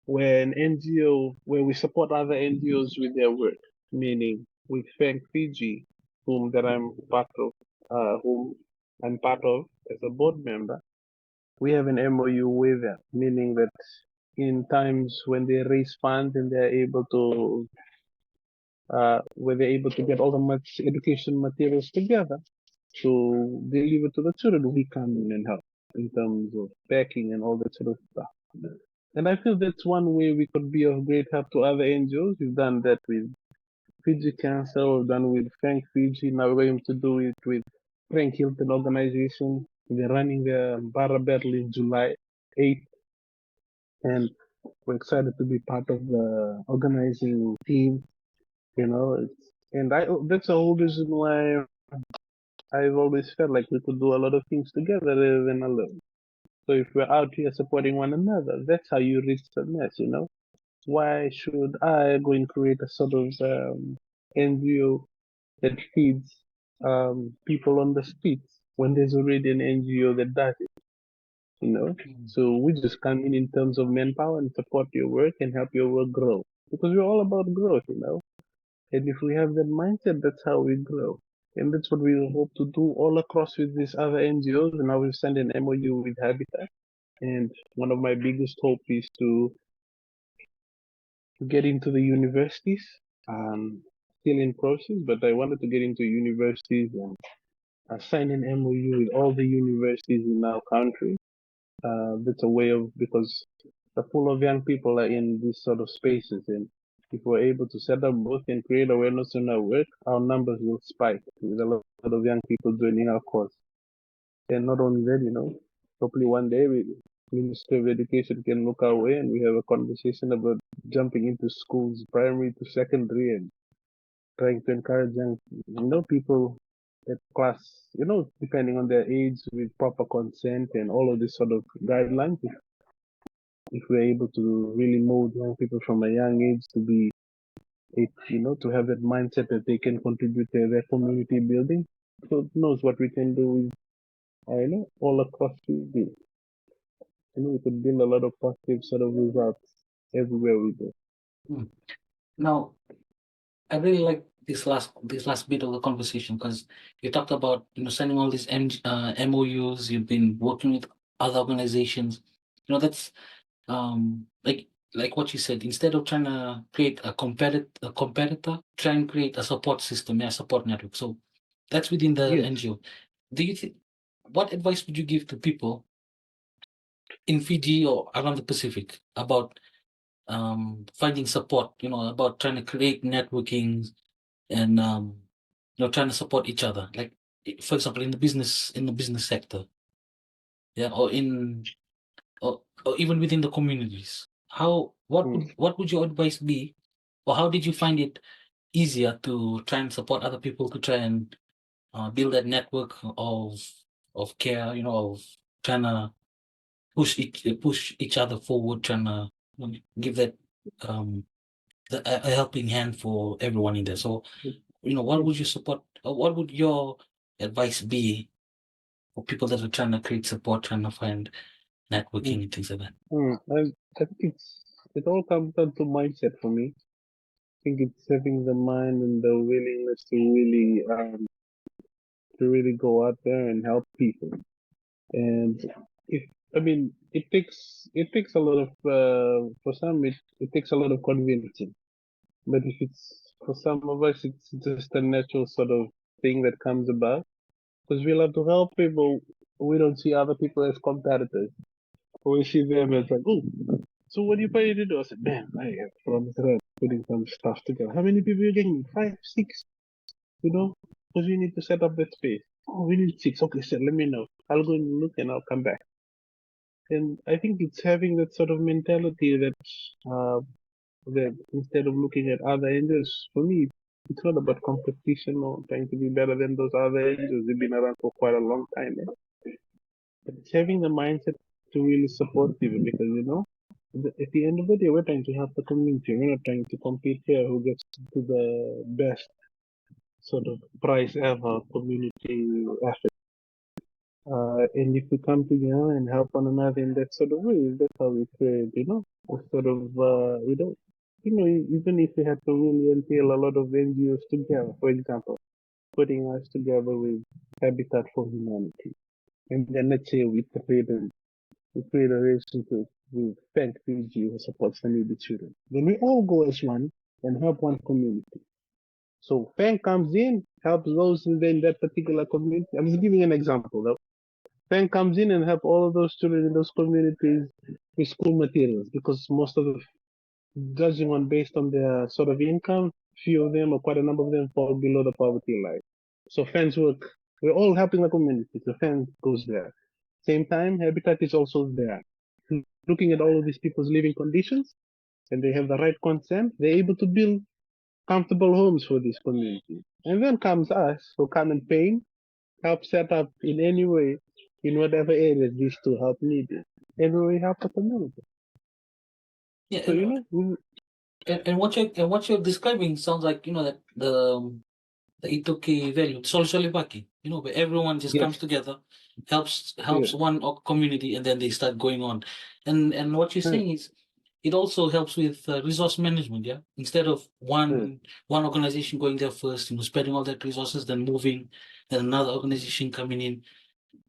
where an NGO, where we support other NGOs with their work, meaning we thank Fiji, whom I'm part of as a board member. We have an MOU with them, meaning that in times when they raise funds and they're able to get all the education materials together to deliver to the children, we come in and help in terms of packing and all that sort of stuff. And I feel that's one way we could be of great help to other NGOs. We've done that with Fiji Council, we've done with Frank Fiji, now we're going to do it with Frank Hilton Organization. They're running the Barra Battle in July 8th, and we're excited to be part of the organizing team. And that's the whole reason why I've always felt like we could do a lot of things together rather than alone. So if we're out here supporting one another, that's how you reach the mass. Why should I go and create a sort of NGO that feeds people on the streets when there's already an NGO that does it? So we just come in terms of manpower and support your work and help your work grow because we're all about growth. And if we have that mindset, that's how we grow. And that's what we hope to do all across with these other NGOs. And now we've signed an MOU with Habitat. And one of my biggest hope is to get into the universities. Still in process, but I wanted to get into universities and sign an MOU with all the universities in our country. That's a way of, because the full of young people are in these sort of spaces, and if we're able to set up both and create awareness in our work, our numbers will spike with a lot of young people joining our cause. And not only that, hopefully one day Minister of Education can look our way and we have a conversation about jumping into schools, primary to secondary, and trying to encourage young, people at class, depending on their age, with proper consent and all of this sort of guidelines. If we're able to really mold young people from a young age to be, to have that mindset that they can contribute to their community building, who knows what we can do with, all across the, we could build a lot of positive sort of results everywhere we go. Now, I really like this last bit of the conversation because you talked about signing all these MOUs. You've been working with other organizations. That's like what you said. Instead of trying to create a competitor, try and create a support system, a support network. So that's within the Yes. NGO. Do you think? What advice would you give to people in Fiji or around the Pacific about finding support? About trying to create networking and trying to support each other. Like, for example, in the business sector, or even within the communities. What would your advice be, or how did you find it easier to try and support other people to try and build that network of care, of trying to push each other forward, trying to give that a helping hand for everyone in there. So, what would you support? What would your advice be for people that are trying to create support, trying to find networking and things like that? I think it all comes down to mindset for me. I think it's having the mind and the willingness to really go out there and help people. And it takes a lot of for some it takes a lot of convincing. But if it's for some of us, it's just a natural sort of thing that comes about because we love to help people. We don't see other people as competitors. We see them as like, oh, so what are you planning to do? I said, man, I have promised her putting some stuff together. How many people are you getting? 5, 6, because we need to set up that space. Oh, we need 6. Okay, sir, let me know. I'll go and look and I'll come back. And I think it's having that sort of mentality that instead of looking at other angels, for me, it's not about competition or trying to be better than those other angels. They've been around for quite a long time. But it's having the mindset to really support people because, at the end of the day, we're trying to help the community. We're not trying to compete here who gets to the best sort of prize ever community effort. And if we come together and help one another in that sort of way, that's how we create, a sort of, even if we had to really entail a lot of NGOs together, for example, putting us together with Habitat for Humanity. And then let's say we create a relationship with Thank Fiji who supports the needy children. Then we all go as one and help one community. So Thank comes in, helps those in that particular community. I'm just giving an example though. Thank comes in and help all of those children in those communities with school materials because most of the judging on based on their sort of income, few of them or quite a number of them fall below the poverty line. So fans work. We're all helping the community. The fan goes there. Same time, Habitat is also there. Looking at all of these people's living conditions, and they have the right consent, they're able to build comfortable homes for this community. And then comes us, who come and pay, help set up in any way, in whatever areas these two help needed. And we help the community. Yeah, So, and what you're describing sounds like that the Itoke value, Solibaki, where everyone just comes together, helps one community, and then they start going on. And what you're saying is, it also helps with resource management. Yeah, instead of one organization going there first, spending all that resources, then moving, then another organization coming in.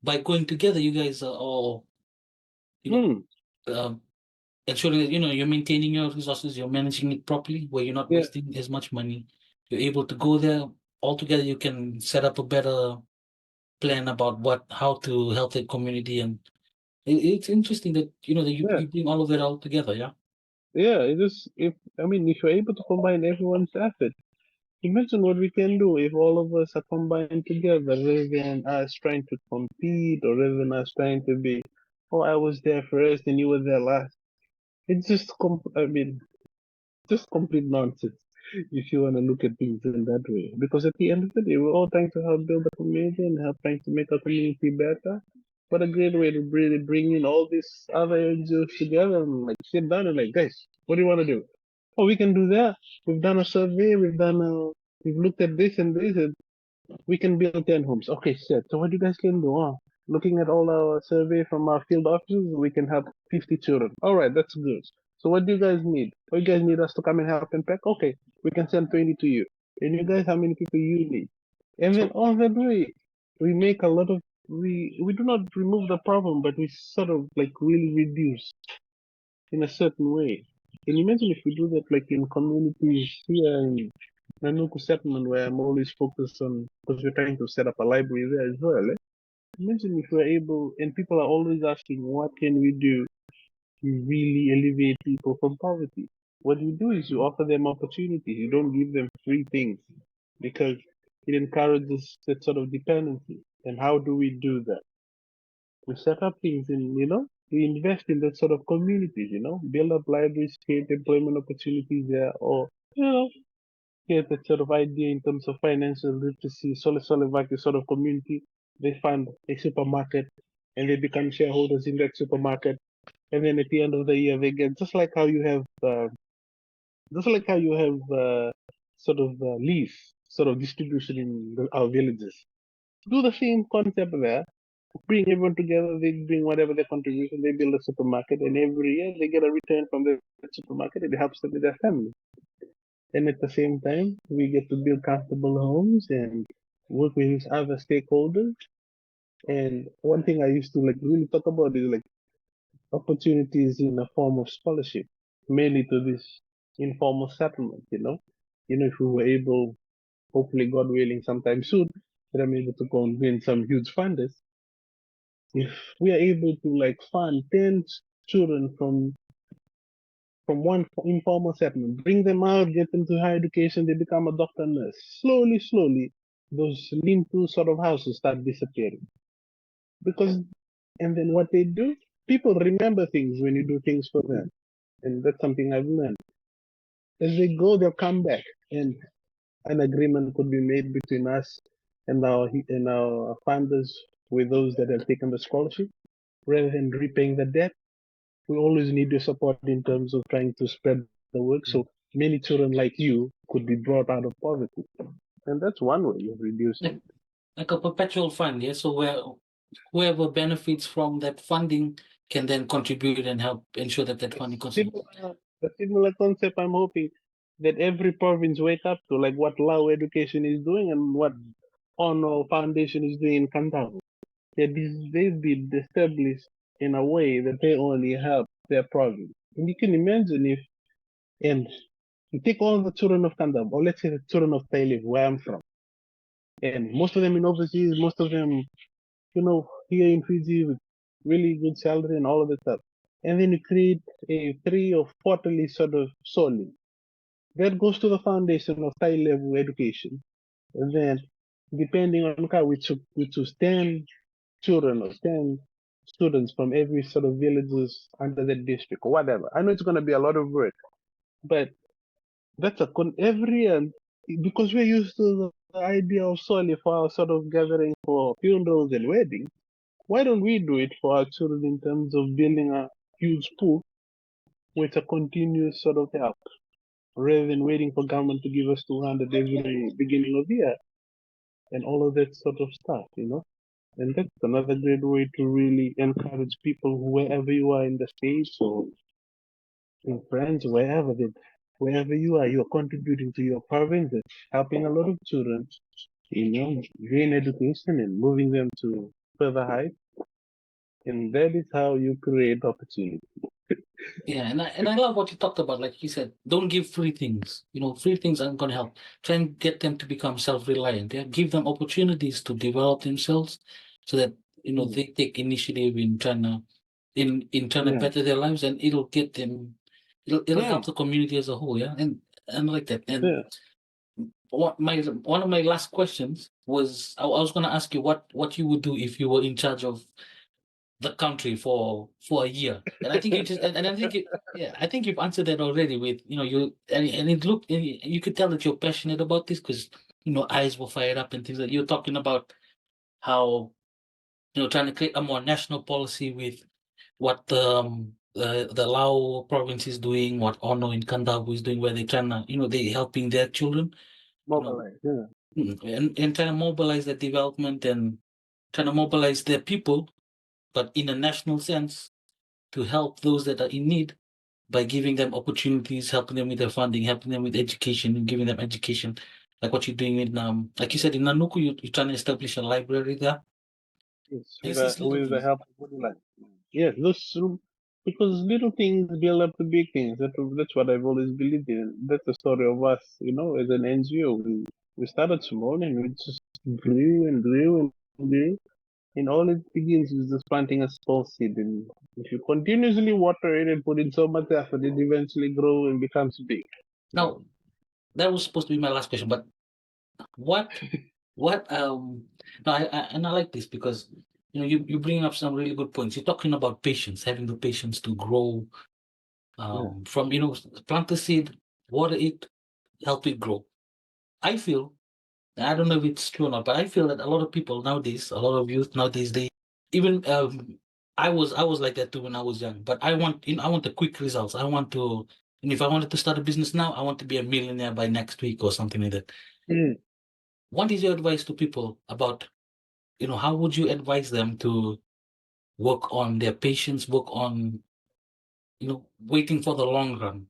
By going together, you guys are all, ensuring that you're maintaining your resources, you're managing it properly, where you're not wasting as much money. You're able to go there all together. You can set up a better plan about how to help the community, and it's interesting that you bring all of that all together. Yeah, if you're able to combine everyone's effort, imagine what we can do if all of us are combined together rather than us trying to compete or rather than us trying to be oh, I was there first and you were there last. It's just, just complete nonsense if you want to look at things in that way. Because at the end of the day, we're all trying to help build the community and help trying to make our community better. What a great way to really bring in all these other NGOs together and like sit down and like, guys, what do you want to do? Oh, we can do that. We've done a survey. We've looked at this and this, and we can build 10 homes. Okay, set. So what you guys can do? Looking at all our survey from our field offices, we can help 50 children. All right, that's good. So what do you guys need? Oh, you guys need us to come and help and pack? Okay, we can send 20 to you. And you guys, how many people you need? And then all that way, we make a lot of, we do not remove the problem, but we sort of like really reduce in a certain way. Can you imagine if we do that like in communities here in Nanuku settlement where I'm always focused on, because we're trying to set up a library there as well. Eh? Imagine if we're able, and people are always asking, what can we do to really alleviate people from poverty? What you do is you offer them opportunities. You don't give them free things because it encourages that sort of dependency. And how do we do that? We set up things in, we invest in that sort of communities, build up libraries, create employment opportunities there, or, create that sort of idea in terms of financial literacy, Solivaki sort of community. They fund a supermarket and they become shareholders in that supermarket. And then at the end of the year, they get just like how you have, sort of lease sort of distribution in our villages. Do the same concept there. Bring everyone together. They bring whatever their contribution. They build a supermarket, and every year they get a return from the supermarket. It helps them with their family. And at the same time, we get to build comfortable homes and work with these other stakeholders. And one thing I used to like really talk about is like opportunities in the form of scholarship, mainly to this informal settlement, if we were able, hopefully God willing, sometime soon, that I'm able to go and win some huge funders. If we are able to like fund 10 children from one informal settlement, bring them out, get them to higher education, they become a doctor, nurse. Slowly, slowly, those lean-to sort of houses start disappearing. Because, and then what they do, people remember things when you do things for them. And that's something I've learned. As they go, they'll come back, and an agreement could be made between us and our funders with those that have taken the scholarship. Rather than repaying the debt, we always need your support in terms of trying to spread the work so many children like you could be brought out of poverty. And that's one way of reducing. Like a perpetual fund, yeah. So where whoever benefits from that funding can then contribute and help ensure that that funding continues. A similar concept I'm hoping that every province wake up to, like what Lao Education is doing and what Ono Foundation is doing in Kantavu. They've been established in a way that they only help their province. And you can imagine if, and you take all the children of Kandavu, or let's say the children of Tailif, where I'm from, and most of them in overseas, most of them, here in Fiji with really good salary and all of that stuff. And then you create a 3 or 4 sort of soli. That goes to the foundation of high level education. And then depending on how we choose 10 children or 10 students from every sort of villages under the district or whatever. I know it's going to be a lot of work, but that's every year, because we're used to the idea of soli for our sort of gathering for funerals and weddings. Why don't we do it for our children in terms of building a huge pool with a continuous sort of help, rather than waiting for government to give us 200 every beginning of the year and all of that sort of stuff, And that's another great way to really encourage people wherever you are in the States or in France, wherever you are contributing to your province, helping a lot of children, gain education and moving them to further heights. And that is how you create opportunity. Yeah, and I love what you talked about. Like you said, don't give free things. Free things aren't going to help. Try and get them to become self-reliant. Yeah, give them opportunities to develop themselves, so that they take initiative in trying to better their lives, and it'll get them. It'll help the community as a whole. Yeah, and like that. And one of my last questions was I was going to ask you what you would do if you were in charge of the country for a year. And I think you just and I think I think you've answered that already with you and it looked and you could tell that you're passionate about this because eyes were fired up and things that you're talking about how trying to create a more national policy with what the Lao province is doing, what Ono in Kandavu is doing, where they're trying to they're helping their children, Mobilize, yeah. and trying to mobilize their development and trying to mobilize their people, but in a national sense to help those that are in need by giving them opportunities, helping them with their funding, helping them with education, and giving them education, like what you're doing in like you said in Nanuku, you're trying to establish a library there. Yes, There's these little with the things. help of Mobilize. Yes, because little things build up to big things. That's what I've always believed in. That's the story of us, as an NGO. We started small and we just grew and grew and grew. And all it begins is just planting a small seed. And if you continuously water it and put in so much effort, it eventually grows and becomes big. Now, that was supposed to be my last question, but what no, and I like this because you bring up some really good points. You're talking about patience, having the patience to grow from plant the seed, water it, help it grow. I feel, I don't know if it's true or not, but I feel that a lot of people nowadays, a lot of youth nowadays, they even I was like that too when I was young. But I want I want the quick results. I want to, and if I wanted to start a business now, I want to be a millionaire by next week or something like that. Mm. What is your advice to people about, how would you advise them to work on their patience, work on, waiting for the long run?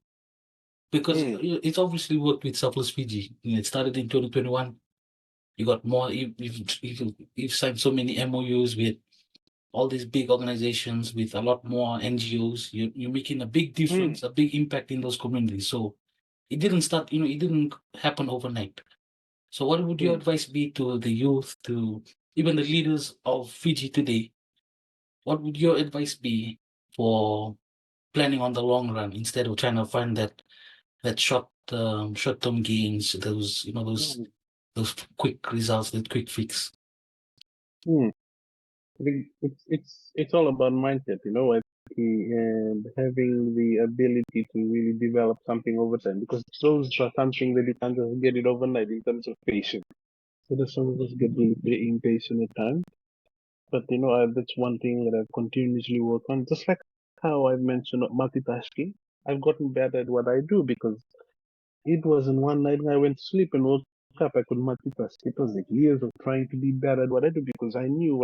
Because it's obviously worked with Selfless Fiji. It started in 2021. You got more. You've signed so many MOUs with all these big organizations, with a lot more NGOs. You're making a big difference, a big impact in those communities. So it didn't start. It didn't happen overnight. So what would your advice be to the youth, to even the leaders of Fiji today? What would your advice be for planning on the long run instead of trying to find that short-term gains, those quick results, that quick fix? It's all about mindset, and having the ability to really develop something over time. Because those are something that you can't just get it overnight in terms of patience. So that some of us get really impatient at times. But that's one thing that I've continuously worked on. Just like how I've mentioned multitasking, I've gotten better at what I do because it wasn't one night when I went to sleep and woke up I could multitask. It was like years of trying to be better at what I do because I knew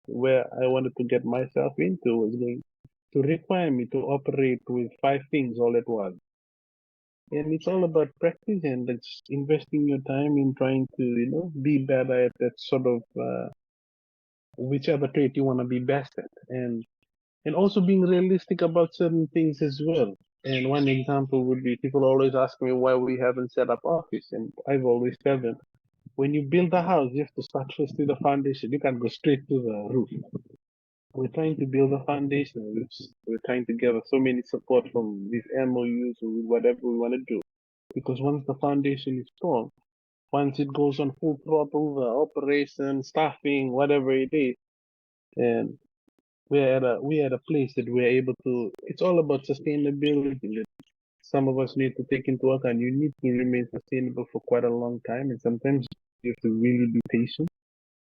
where I wanted to get myself into was going to require me to operate with 5 things all at once. And it's all about practice and it's investing your time in trying to, be better at that sort of whichever trait you want to be best at. And also being realistic about certain things as well. And one example would be people always ask me why we haven't set up office. And I've always told them, when you build a house, you have to start first with the foundation. You can't go straight to the roof. We're trying to build a foundation. We're trying to gather so many support from these MOUs or whatever we want to do. Because once the foundation is strong, once it goes on full throttle, the operation, staffing, whatever it is, and we're at a place that we're able to. It's all about sustainability. That some of us need to take into account. You need to remain sustainable for quite a long time, and sometimes you have to really be patient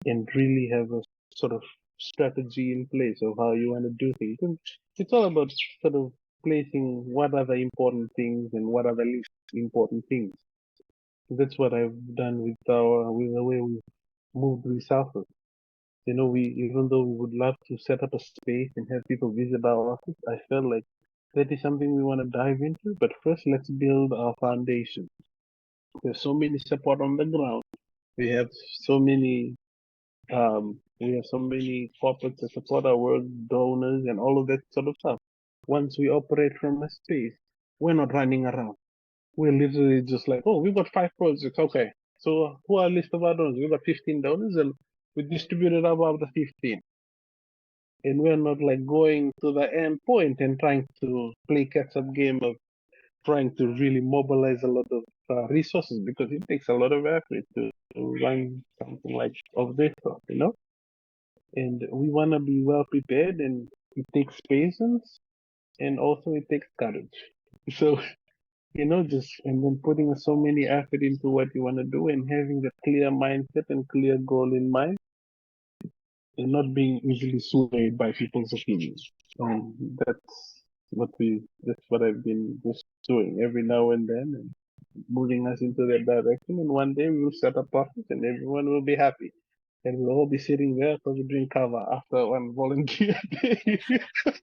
and really have a sort of strategy in place of how you want to do things. And it's all about sort of placing what are the important things and what are the least important things. That's what I've done with the way we moved with Southwood. We even though we would love to set up a space and have people visit our office, I felt like that is something we want to dive into. But first, let's build our foundation. There's so many support on the ground. We have so many corporates that support our work, donors, and all of that sort of stuff. Once we operate from a space, we're not running around. We're literally just like, oh, we've got 5 projects. Okay. So who are list of our donors? We've got 15 donors and we distributed about the 15. And we're not like going to the end point and trying to play catch-up game of trying to really mobilize a lot of resources because it takes a lot of effort to run something like of this sort. and we want to be well prepared, and it takes patience, and also it takes courage. So, just and then putting so many effort into what you want to do and having the clear mindset and clear goal in mind and not being easily swayed by people's opinions. That's what I've been just doing every now and then and moving us into that direction. And one day we will set up office and everyone will be happy. And we'll all be sitting there because we drink cover after one volunteer day.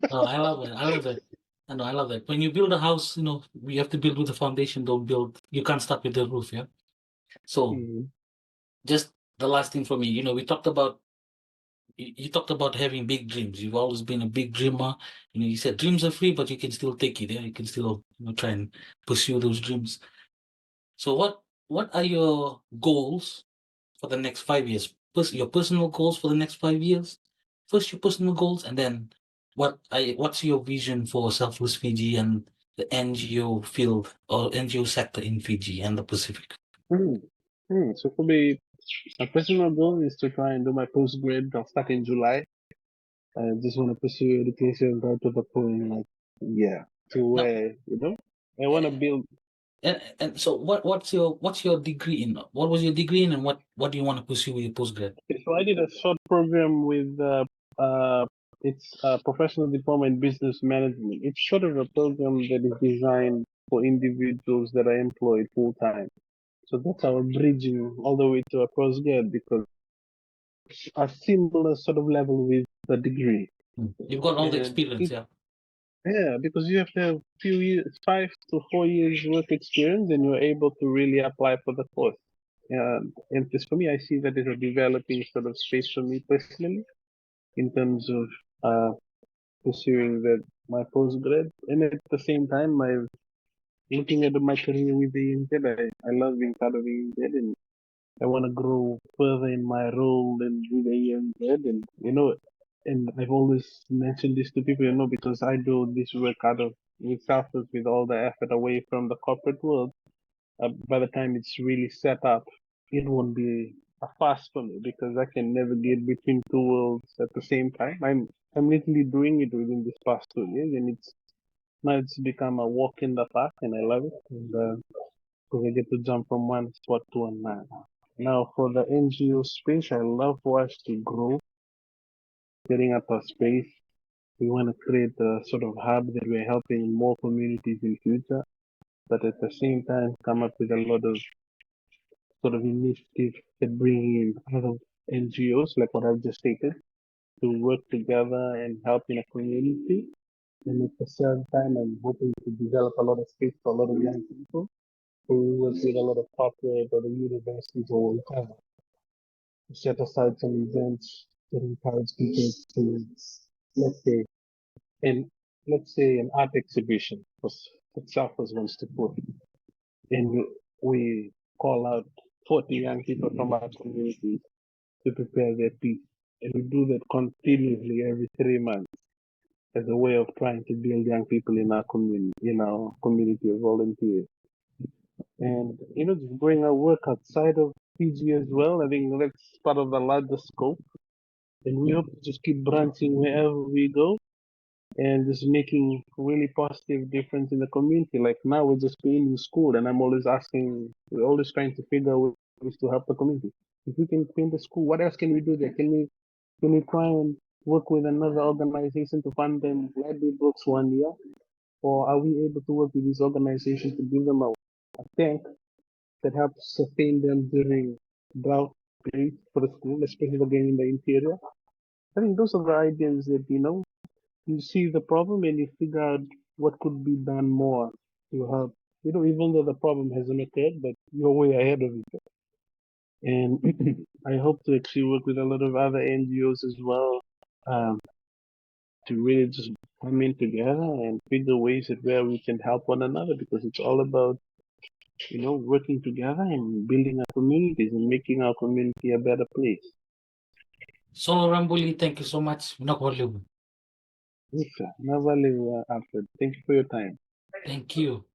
Oh, I love it. I love it. I know, I love that. When you build a house, we have to build with the foundation. Don't build. You can't start with the roof. Yeah. So Mm, just the last thing for me. We talked about. You talked about having big dreams. You've always been a big dreamer. You said dreams are free, but you can still take it. Yeah, you can still try and pursue those dreams. So what are your goals for the next 5 years? First, your personal goals for the next 5 years. First, your personal goals, and then what's your vision for Selfless Fiji and the NGO field or NGO sector in Fiji and the Pacific? mm, So for me, my personal goal is to try and do my postgrad. I'll start in July. I just want to pursue education right to the point, like, yeah, to Now, where, I want to build. and so what's your degree in? What was your degree in, and what do you want to pursue with your postgrad? So I did a short program with, it's a professional diploma in business management. It's sort of a program that is designed for individuals that are employed full time. So that's our bridging all the way to a postgrad because it's a similar sort of level with the degree. You've got all the And experience, yeah. yeah, because you have to have few years, 5 to 4 years work experience, and you're able to really apply for the course. And just for me, I see that as a developing sort of space for me personally in terms of pursuing my postgrad, and at the same time, my looking at my career with the ANZ. I love being part of the ANZ, and I want to grow further in my role and with the ANZ, and I've always mentioned this to people, because I do this work out of with Selfless with all the effort away from the corporate world. By the time it's really set up, it won't be a fast for me because I can navigate between two worlds at the same time. I'm literally doing it within this past 2 years, and it's become a walk in the park, and I love it. And because I get to jump from one spot to another. Now, for the NGO space, I love for us to grow, setting up a space. We want to create a sort of hub that we're helping more communities in future, but at the same time, come up with a lot of sort of initiatives that bring in other NGOs, like what I've just stated, to work together and help in a community. And at the same time, I'm hoping to develop a lot of space for a lot of young people who work with a lot of corporate or the universities or whatever. Set aside some events that encourage people to, let's say, and let's say an art exhibition was itself was wants to put, and we call out 40 young people from our community to prepare their piece, and we do that continuously every 3 months as a way of trying to build young people in our community of volunteers. And just bring our work outside of Fiji as well. I think that's part of the larger scope. And we hope to just keep branching wherever we go and just making really positive difference in the community. Like now we're just being in school and we're always trying to figure out ways to help the community. If we can paint the school, what else can we do there? Can we try and work with another organization to fund them library books 1 year? Or are we able to work with these organizations to give them a tank that helps sustain them during drought periods for the school, especially again in the interior? I think those are the ideas that, you see the problem and you figure out what could be done more to help. Even though the problem hasn't occurred, but you're way ahead of it. And I hope to actually work with a lot of other NGOs as well, to really just come in together and figure ways that where we can help one another, because it's all about, working together and building our communities and making our community a better place. Solomone Rabuli, thank you so much. Nakuwaliw. Yes, sir. Alfred. Thank you for your time. Thank you.